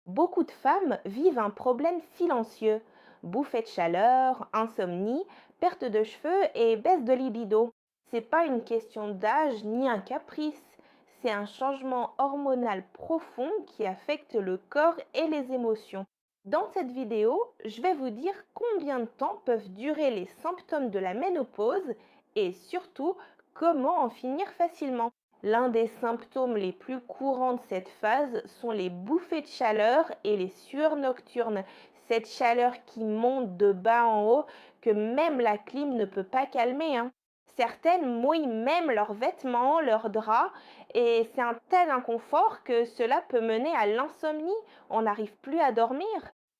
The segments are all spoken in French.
Beaucoup de femmes vivent un problème silencieux, bouffée de chaleur, insomnie, perte de cheveux et baisse de libido. C'est pas une question d'âge ni un caprice, c'est un changement hormonal profond qui affecte le corps et les émotions. Dans cette vidéo, je vais vous dire combien de temps peuvent durer les symptômes de la ménopause et surtout comment en finir facilement. L'un des symptômes les plus courants de cette phase sont les bouffées de chaleur et les sueurs nocturnes. Cette chaleur qui monte de bas en haut que même la clim ne peut pas calmer, hein. Certaines mouillent même leurs vêtements, leurs draps, et c'est un tel inconfort que cela peut mener à l'insomnie. On n'arrive plus à dormir.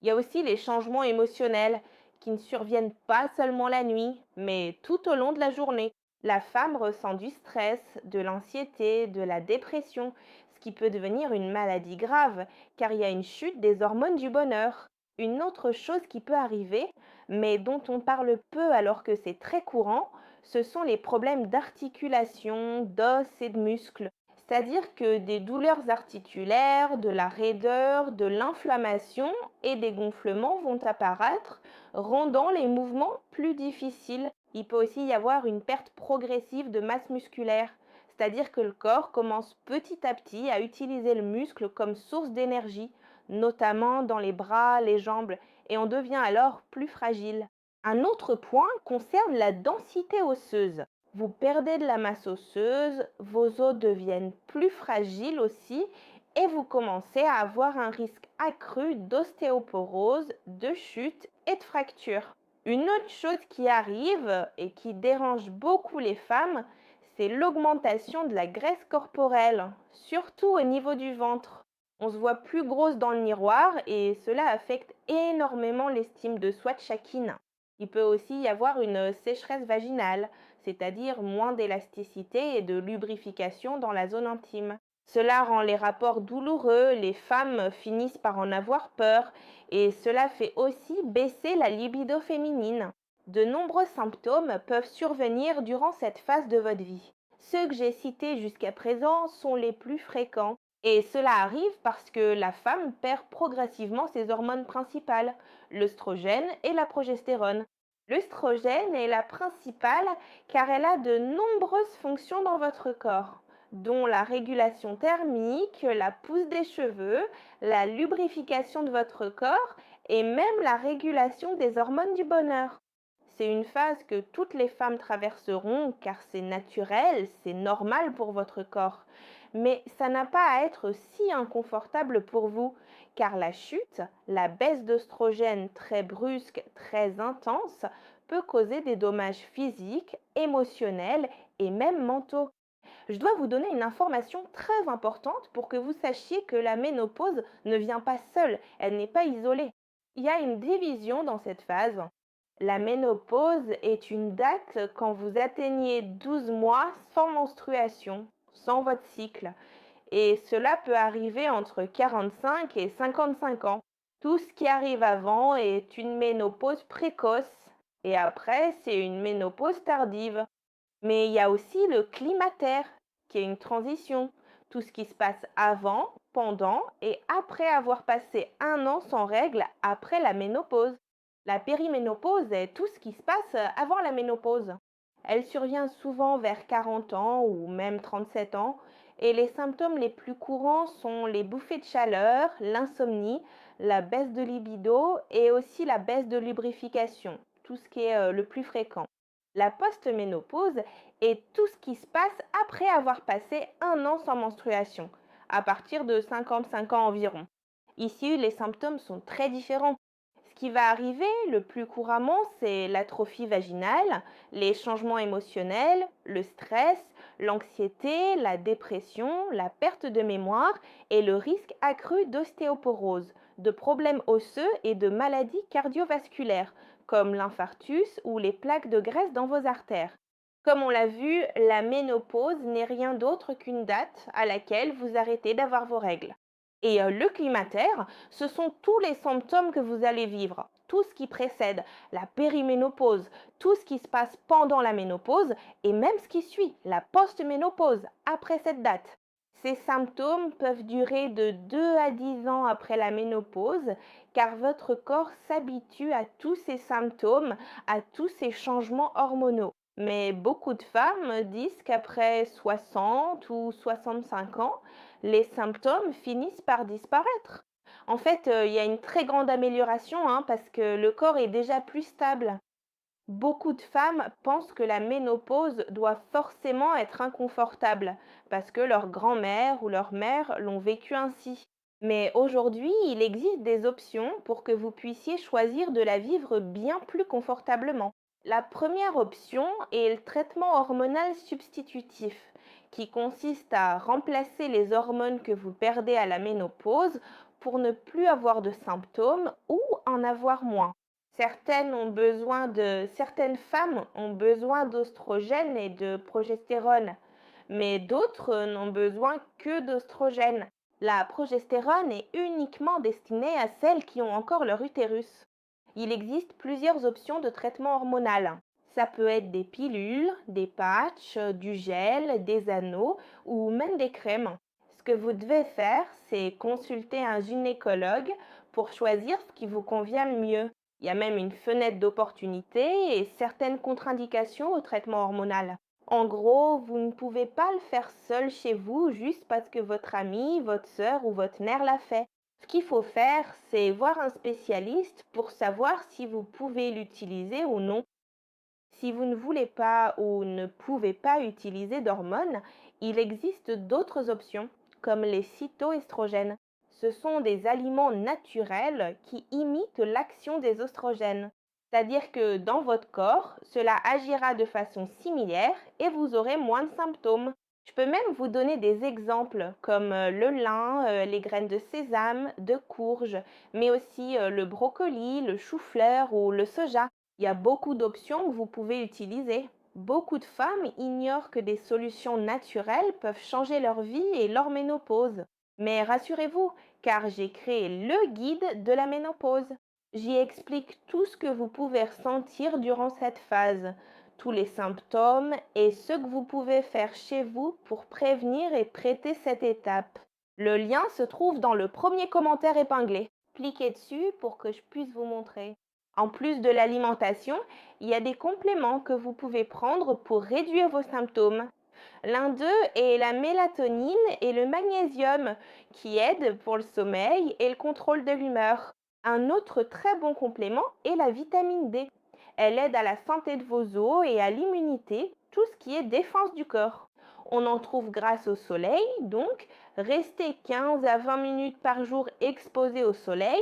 Il y a aussi les changements émotionnels qui ne surviennent pas seulement la nuit, mais tout au long de la journée. La femme ressent du stress, de l'anxiété, de la dépression, ce qui peut devenir une maladie grave, car il y a une chute des hormones du bonheur. Une autre chose qui peut arriver, mais dont on parle peu alors que c'est très courant, ce sont les problèmes d'articulation, d'os et de muscles. C'est-à-dire que des douleurs articulaires, de la raideur, de l'inflammation et des gonflements vont apparaître, rendant les mouvements plus difficiles. Il peut aussi y avoir une perte progressive de masse musculaire, c'est-à-dire que le corps commence petit à petit à utiliser le muscle comme source d'énergie, notamment dans les bras, les jambes, et on devient alors plus fragile. Un autre point concerne la densité osseuse. Vous perdez de la masse osseuse, vos os deviennent plus fragiles aussi, et vous commencez à avoir un risque accru d'ostéoporose, de chute et de fracture. Une autre chose qui arrive et qui dérange beaucoup les femmes, c'est l'augmentation de la graisse corporelle, surtout au niveau du ventre. On se voit plus grosse dans le miroir et cela affecte énormément l'estime de soi de chacune. Il peut aussi y avoir une sécheresse vaginale, c'est-à-dire moins d'élasticité et de lubrification dans la zone intime. Cela rend les rapports douloureux, les femmes finissent par en avoir peur et cela fait aussi baisser la libido féminine. De nombreux symptômes peuvent survenir durant cette phase de votre vie. Ceux que j'ai cités jusqu'à présent sont les plus fréquents et cela arrive parce que la femme perd progressivement ses hormones principales, l'œstrogène et la progestérone. L'œstrogène est la principale car elle a de nombreuses fonctions dans votre corps, dont la régulation thermique, la pousse des cheveux, la lubrification de votre corps et même la régulation des hormones du bonheur. C'est une phase que toutes les femmes traverseront car c'est naturel, c'est normal pour votre corps. Mais ça n'a pas à être si inconfortable pour vous car la chute, la baisse d'oestrogène très brusque, très intense, peut causer des dommages physiques, émotionnels et même mentaux. Je dois vous donner une information très importante pour que vous sachiez que la ménopause ne vient pas seule, elle n'est pas isolée. Il y a une division dans cette phase. La ménopause est une date quand vous atteignez 12 mois sans menstruation, sans votre cycle. Et cela peut arriver entre 45 et 55 ans. Tout ce qui arrive avant est une ménopause précoce et après, c'est une ménopause tardive. Mais il y a aussi le climatère, qui est une transition. Tout ce qui se passe avant, pendant et après avoir passé un an sans règles après la ménopause. La périménopause est tout ce qui se passe avant la ménopause. Elle survient souvent vers 40 ans ou même 37 ans et les symptômes les plus courants sont les bouffées de chaleur, l'insomnie, la baisse de libido et aussi la baisse de lubrification, tout ce qui est le plus fréquent. La postménopause est tout ce qui se passe après avoir passé un an sans menstruation, à partir de 55 ans environ. Ici, les symptômes sont très différents. Ce qui va arriver le plus couramment, c'est l'atrophie vaginale, les changements émotionnels, le stress, l'anxiété, la dépression, la perte de mémoire et le risque accru d'ostéoporose, de problèmes osseux et de maladies cardiovasculaires, comme l'infarctus ou les plaques de graisse dans vos artères. Comme on l'a vu, la ménopause n'est rien d'autre qu'une date à laquelle vous arrêtez d'avoir vos règles. Et le climatère, ce sont tous les symptômes que vous allez vivre, tout ce qui précède la périménopause, tout ce qui se passe pendant la ménopause et même ce qui suit, la postménopause, après cette date. Ces symptômes peuvent durer de 2 à 10 ans après la ménopause, car votre corps s'habitue à tous ces symptômes, à tous ces changements hormonaux. Mais beaucoup de femmes disent qu'après 60 ou 65 ans, les symptômes finissent par disparaître. En fait, il y a une très grande amélioration, hein, parce que le corps est déjà plus stable. Beaucoup de femmes pensent que la ménopause doit forcément être inconfortable parce que leur grand-mère ou leur mère l'ont vécu ainsi. Mais aujourd'hui, il existe des options pour que vous puissiez choisir de la vivre bien plus confortablement. La première option est le traitement hormonal substitutif, qui consiste à remplacer les hormones que vous perdez à la ménopause pour ne plus avoir de symptômes ou en avoir moins. Certaines femmes ont besoin d'ostrogène et de progestérone, mais d'autres n'ont besoin que d'ostrogène. La progestérone est uniquement destinée à celles qui ont encore leur utérus. Il existe plusieurs options de traitement hormonal. Ça peut être des pilules, des patchs, du gel, des anneaux ou même des crèmes. Ce que vous devez faire, c'est consulter un gynécologue pour choisir ce qui vous convient le mieux. Il y a même une fenêtre d'opportunité et certaines contre-indications au traitement hormonal. En gros, vous ne pouvez pas le faire seul chez vous juste parce que votre ami, votre sœur ou votre mère l'a fait. Ce qu'il faut faire, c'est voir un spécialiste pour savoir si vous pouvez l'utiliser ou non. Si vous ne voulez pas ou ne pouvez pas utiliser d'hormones, il existe d'autres options, comme les phytoestrogènes. Ce sont des aliments naturels qui imitent l'action des oestrogènes. C'est-à-dire que dans votre corps, cela agira de façon similaire et vous aurez moins de symptômes. Je peux même vous donner des exemples comme le lin, les graines de sésame, de courge, mais aussi le brocoli, le chou-fleur ou le soja. Il y a beaucoup d'options que vous pouvez utiliser. Beaucoup de femmes ignorent que des solutions naturelles peuvent changer leur vie et leur ménopause. Mais rassurez-vous, car j'ai créé le guide de la ménopause. J'y explique tout ce que vous pouvez ressentir durant cette phase, tous les symptômes et ce que vous pouvez faire chez vous pour prévenir et traiter cette étape. Le lien se trouve dans le premier commentaire épinglé. Cliquez dessus pour que je puisse vous montrer. En plus de l'alimentation, il y a des compléments que vous pouvez prendre pour réduire vos symptômes. L'un d'eux est la mélatonine et le magnésium qui aident pour le sommeil et le contrôle de l'humeur. Un autre très bon complément est la vitamine D. Elle aide à la santé de vos os et à l'immunité, tout ce qui est défense du corps. On en trouve grâce au soleil, donc restez 15 à 20 minutes par jour exposé au soleil.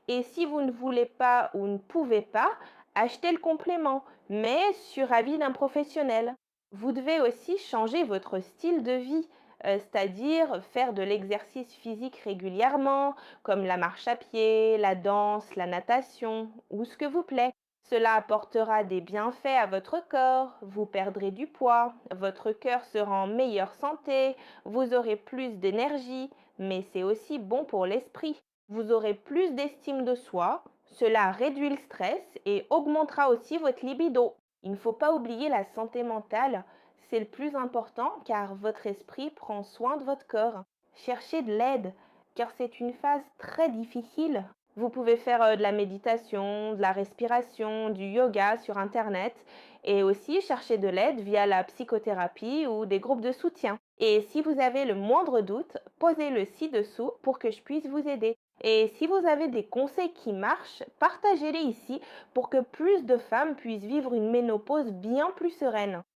Et si vous ne voulez pas ou ne pouvez pas, achetez le complément, mais sur avis d'un professionnel. Vous devez aussi changer votre style de vie, c'est-à-dire faire de l'exercice physique régulièrement, comme la marche à pied, la danse, la natation ou ce que vous plaît. Cela apportera des bienfaits à votre corps, vous perdrez du poids, votre cœur sera en meilleure santé, vous aurez plus d'énergie, mais c'est aussi bon pour l'esprit. Vous aurez plus d'estime de soi, cela réduit le stress et augmentera aussi votre libido. Il ne faut pas oublier la santé mentale, c'est le plus important car votre esprit prend soin de votre corps. Cherchez de l'aide car c'est une phase très difficile. Vous pouvez faire de la méditation, de la respiration, du yoga sur Internet et aussi chercher de l'aide via la psychothérapie ou des groupes de soutien. Et si vous avez le moindre doute, posez-le ci-dessous pour que je puisse vous aider. Et si vous avez des conseils qui marchent, partagez-les ici pour que plus de femmes puissent vivre une ménopause bien plus sereine.